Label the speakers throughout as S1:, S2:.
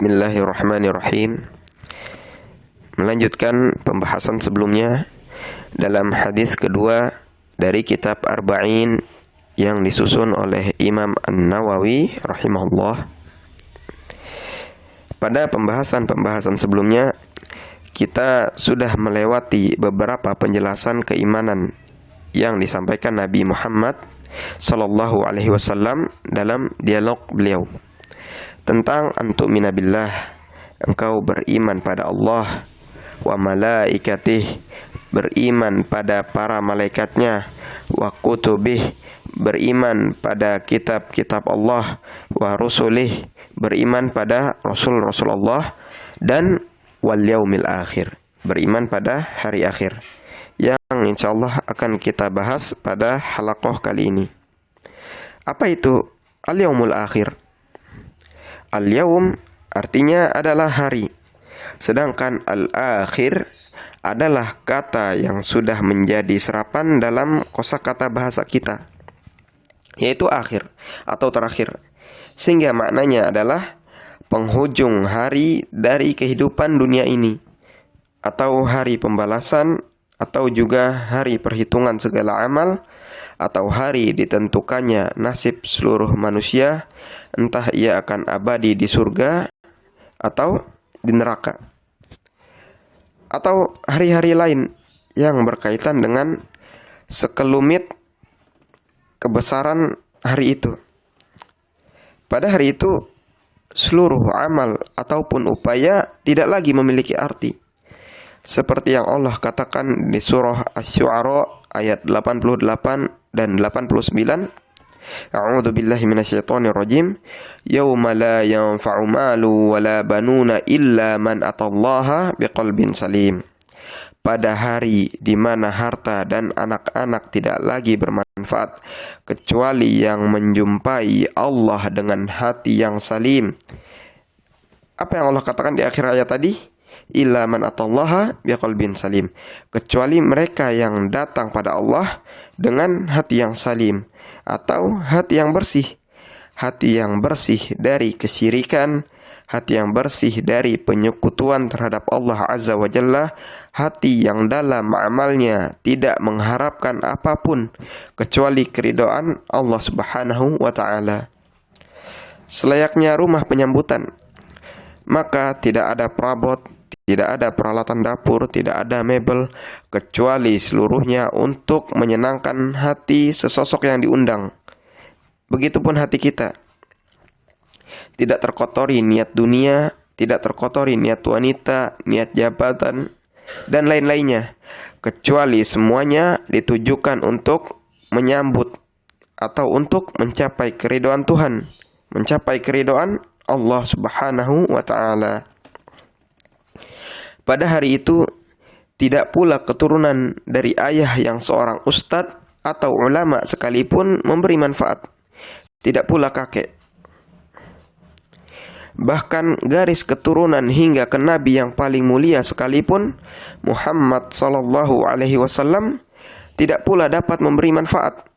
S1: Bismillahirrahmanirrahim. Melanjutkan pembahasan sebelumnya dalam hadis kedua dari kitab Arba'in yang disusun oleh Imam An-Nawawi rahimahullah. Pada pembahasan sebelumnya kita sudah melewati beberapa penjelasan keimanan yang disampaikan Nabi Muhammad sallallahu alaihi wasallam dalam dialog beliau tentang antu'mina billah, engkau beriman pada Allah, wa malaikatih, beriman pada para malaikatnya, wa kutubih, beriman pada kitab-kitab Allah, wa rusulih, beriman pada rasul-rasul Allah, dan wal yaumil akhir, beriman pada hari akhir, yang insyaallah akan kita bahas pada halaqah kali ini. Apa itu al-yaumul akhir? Al-yaum artinya adalah hari, sedangkan al-akhir adalah kata yang sudah menjadi serapan dalam kosakata bahasa kita, yaitu akhir atau terakhir, sehingga maknanya adalah penghujung hari dari kehidupan dunia ini, atau hari pembalasan, atau juga hari perhitungan segala amal, atau hari ditentukannya nasib seluruh manusia, entah ia akan abadi di surga atau di neraka, atau hari-hari lain yang berkaitan dengan sekelumit kebesaran hari itu. Pada hari itu seluruh amal ataupun upaya tidak lagi memiliki arti, seperti yang Allah katakan di surah Asy-Syu'ara ayat 88 dan 89. A'udzu billahi minasyaitonir rajim. Yauma la yanfa'u malu wala banuna illa man atallaha biqalbin salim. Pada hari di mana harta dan anak-anak tidak lagi bermanfaat kecuali yang menjumpai Allah dengan hati yang salim. Apa yang Allah katakan di akhir ayat tadi? Illa man atallaha biqalbin salim, kecuali mereka yang datang pada Allah dengan hati yang salim atau hati yang bersih, hati yang bersih dari kesyirikan, hati yang bersih dari penyekutuan terhadap Allah Azza wa Jalla, hati yang dalam amalnya tidak mengharapkan apapun kecuali keridhaan Allah Subhanahu wa taala. Selayaknya rumah penyambutan, maka tidak ada perabot, tidak ada peralatan dapur, tidak ada mebel, kecuali seluruhnya untuk menyenangkan hati sesosok yang diundang. Begitupun hati kita. Tidak terkotori niat dunia, tidak terkotori niat wanita, niat jabatan, dan lain-lainnya, kecuali semuanya ditujukan untuk menyambut atau untuk mencapai keridhaan Tuhan, mencapai keridhaan Allah Subhanahu wa ta'ala. Pada hari itu tidak pula keturunan dari ayah yang seorang ustadz atau ulama sekalipun memberi manfaat, tidak pula kakek. Bahkan garis keturunan hingga ke nabi yang paling mulia sekalipun, Muhammad sallallahu alaihi wasallam, tidak pula dapat memberi manfaat.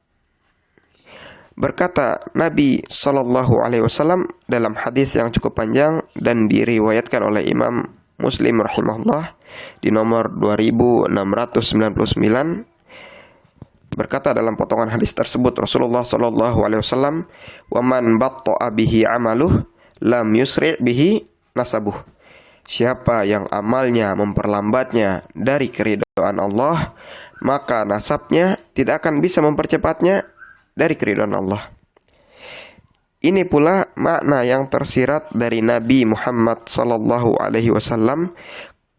S1: Berkata Nabi sallallahu alaihi wasallam dalam hadis yang cukup panjang dan diriwayatkan oleh Imam Muslim rahimahullah di nomor 2699, berkata dalam potongan hadis tersebut Rasulullah sallallahu alaihi wasallam, "Wa man batta'a bihi 'amaluh lam yusri' bihi nasabuh." Siapa yang amalnya memperlambatnya dari keridhaan Allah, maka nasabnya tidak akan bisa mempercepatnya dari keridhaan Allah. Ini pula makna yang tersirat dari Nabi Muhammad sallallahu alaihi wasallam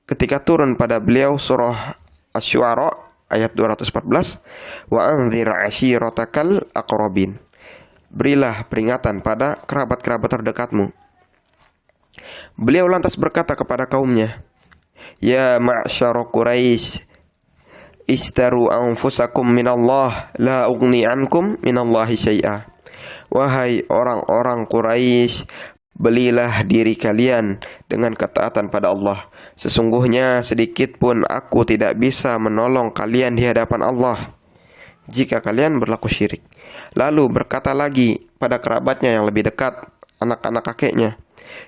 S1: ketika turun pada beliau surah Asy-Syu'ara ayat 214, wa anzir 'ashiratakal aqrabin. Berilah peringatan pada kerabat-kerabat terdekatmu. Beliau lantas berkata kepada kaumnya, ya ma'syara Quraisy, istaru anfusakum minallah la ughni ankum minallahi syai'a. Wahai orang-orang Quraisy, belilah diri kalian dengan ketaatan pada Allah. Sesungguhnya sedikit pun aku tidak bisa menolong kalian di hadapan Allah jika kalian berlaku syirik. Lalu berkata lagi pada kerabatnya yang lebih dekat, anak-anak kakeknya,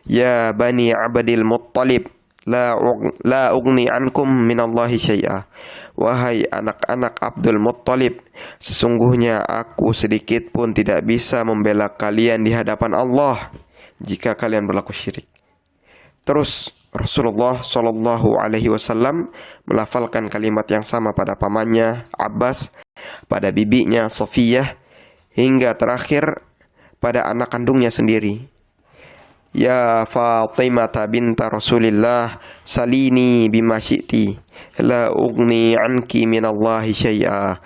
S1: Ya bani Abdil Muttalib, la ugni ankum minallahi syai'a. Wahai anak-anak Abdul Muttalib, sesungguhnya aku sedikit pun tidak bisa membela kalian di hadapan Allah jika kalian berlaku syirik. Terus Rasulullah Shallallahu Alaihi Wasallam melafalkan kalimat yang sama pada pamannya Abbas, pada bibinya Safiyah, hingga terakhir pada anak kandungnya sendiri. Ya Fatimah binta Rasulillah, salini bima syi'ti, la ugni anki minallahi syai'a.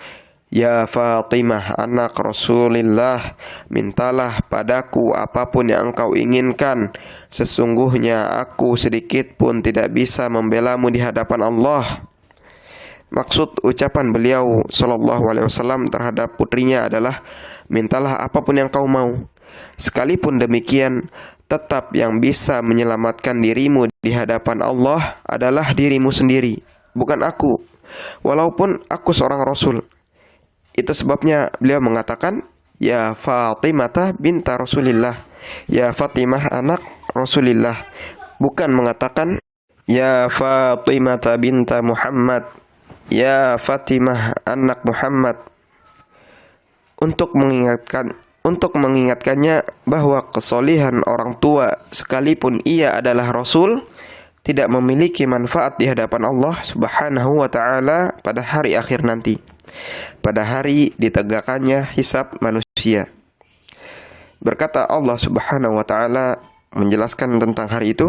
S1: Ya Fatimah, anak Rasulillah, mintalah padaku apapun yang engkau inginkan. Sesungguhnya aku sedikit pun tidak bisa membelamu di hadapan Allah. Maksud ucapan beliau Sallallahu Alaihi Wasallam terhadap putrinya adalah, mintalah apapun yang kau mau. Sekalipun demikian, tetap yang bisa menyelamatkan dirimu di hadapan Allah adalah dirimu sendiri, bukan aku. Walaupun aku seorang Rasul. Itu sebabnya beliau mengatakan, Ya Fatimah binta Rasulillah, Ya Fatimah anak Rasulillah. Bukan mengatakan, Ya Fatimah binta Muhammad, Ya Fatimah anak Muhammad. Untuk mengingatkannya bahwa kesolihan orang tua, sekalipun ia adalah Rasul, tidak memiliki manfaat di hadapan Allah Subhanahu wa Ta'ala pada hari akhir nanti, pada hari ditegakkannya hisab manusia. Berkata Allah Subhanahu wa Ta'ala menjelaskan tentang hari itu,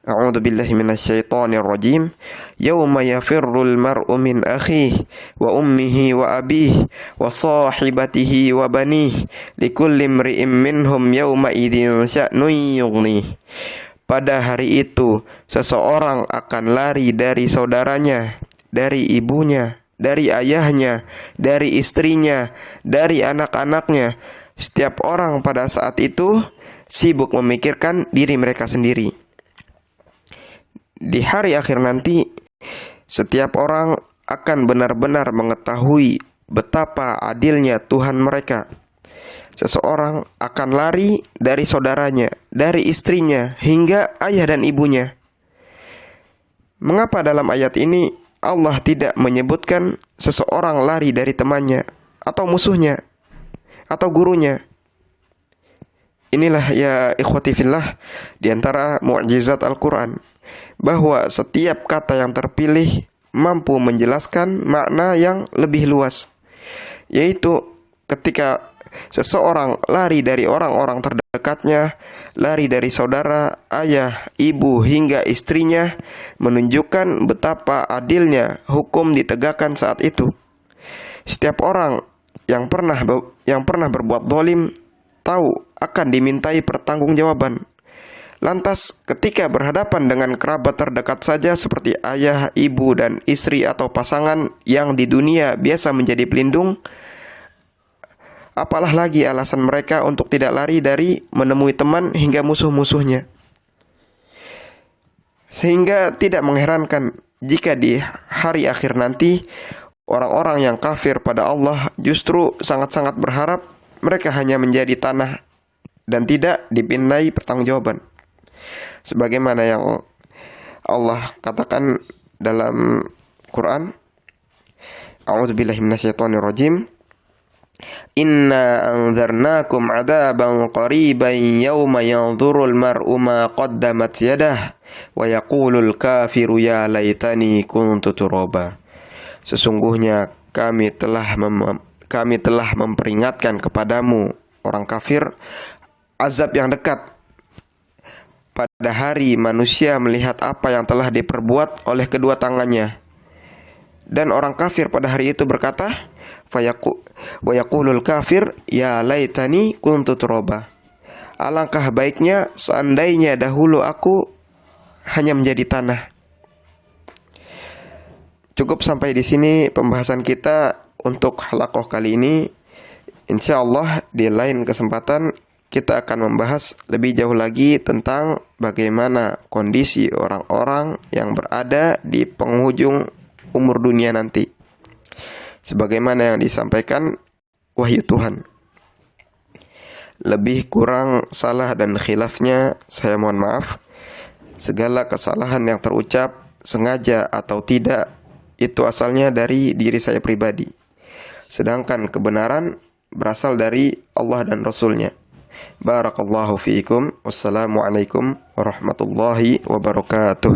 S1: A'udzu billahi minasyaitonir rajim. Yauma yafirrul mar'u min akhihi wa ummihi wa abihi wa sahibatihi wa banihi likulli imri'in minhum yauma idzin sya'nun yughni. Pada hari itu seseorang akan lari dari saudaranya, dari ibunya, dari ayahnya, dari istrinya, dari anak-anaknya. Setiap orang pada saat itu sibuk memikirkan diri mereka sendiri. Di hari akhir nanti, setiap orang akan benar-benar mengetahui betapa adilnya Tuhan mereka. Seseorang akan lari dari saudaranya, dari istrinya, hingga ayah dan ibunya. Mengapa dalam ayat ini Allah tidak menyebutkan seseorang lari dari temannya, atau musuhnya, atau gurunya? Inilah ya ikhwati fillah, di antara mukjizat Al-Quran, bahwa setiap kata yang terpilih mampu menjelaskan makna yang lebih luas, yaitu ketika seseorang lari dari orang-orang terdekatnya, lari dari saudara, ayah, ibu, hingga istrinya, menunjukkan betapa adilnya hukum ditegakkan saat itu. Setiap orang yang pernah berbuat zalim tahu akan dimintai pertanggungjawaban. Lantas ketika berhadapan dengan kerabat terdekat saja seperti ayah, ibu, dan istri atau pasangan yang di dunia biasa menjadi pelindung, apalah lagi alasan mereka untuk tidak lari dari menemui teman hingga musuh-musuhnya. Sehingga tidak mengherankan jika di hari akhir nanti orang-orang yang kafir pada Allah justru sangat-sangat berharap mereka hanya menjadi tanah dan tidak dipintai pertanggungjawaban. Sebagaimana yang Allah katakan dalam Quran, A'udzu billahi minasyaitonir rajim. Inna anzarnakum 'adaban qariban yauma yanzurul mar'u ma qaddamat yadah wa yaqulul kafiru ya laitani kuntu turaba. Sesungguhnya kami telah memperingatkan kepadamu orang kafir azab yang dekat pada hari manusia melihat apa yang telah diperbuat oleh kedua tangannya. Dan orang kafir pada hari itu berkata, wa yaqulul kafir ya laitani kuntu turaba. Alangkah baiknya seandainya dahulu aku hanya menjadi tanah. Cukup sampai di sini pembahasan kita untuk halaqah kali ini. Insyaallah di lain kesempatan kita akan membahas lebih jauh lagi tentang bagaimana kondisi orang-orang yang berada di penghujung umur dunia nanti, sebagaimana yang disampaikan wahyu Tuhan. Lebih kurang salah dan khilafnya saya mohon maaf. Segala kesalahan yang terucap sengaja atau tidak itu asalnya dari diri saya pribadi. Sedangkan kebenaran berasal dari Allah dan Rasulnya. Barakallahu fiikum. Wassalamualaikum warahmatullahi wabarakatuh.